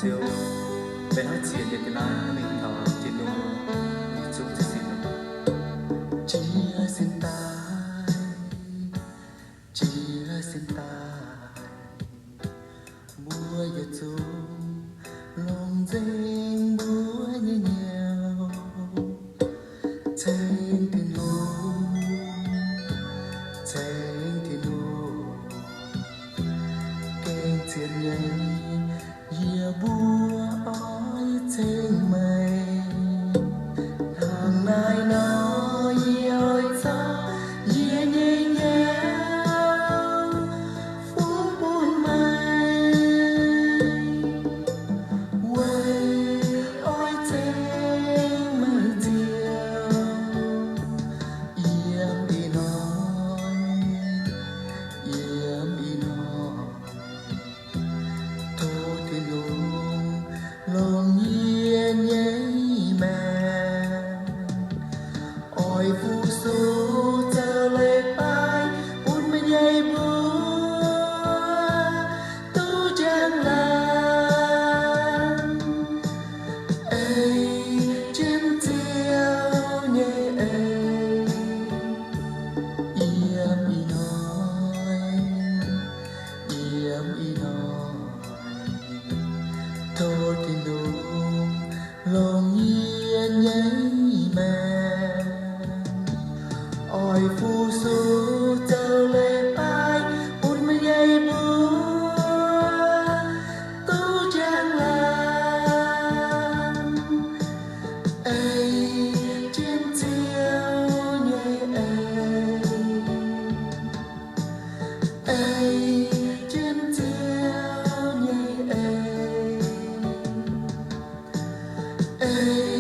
chiều bên nói chuyện được cái nói mình thở trên đường đi chung cho xin chia xin tay chia xin tay bùa giờ chung lòng dinh bùa như nhiều trên thiên路trên thiên路kênh chuyện nhảy giờ bùa ói trên mây hàng nay nói ơi sao dễ nhẹ nhàng phú buồn mây quay ôi trên mây chiều yên đi nói yên đi nói thôi thì luôn lòng nhiên nhảy mèn ôi phù số chờ lệ bay buồn mà nhảy búa tu chẳng làm ấy trên chiều nhẹ ấy im đi nói im đi nói thôi thì luôn lòng nhiên nhảy mèn ôi phù su chờ lệ bay buồn mà nhảy búa tu chẳng làm ấy trên chiều nhẹ ấy trên chiều nhẹ ấy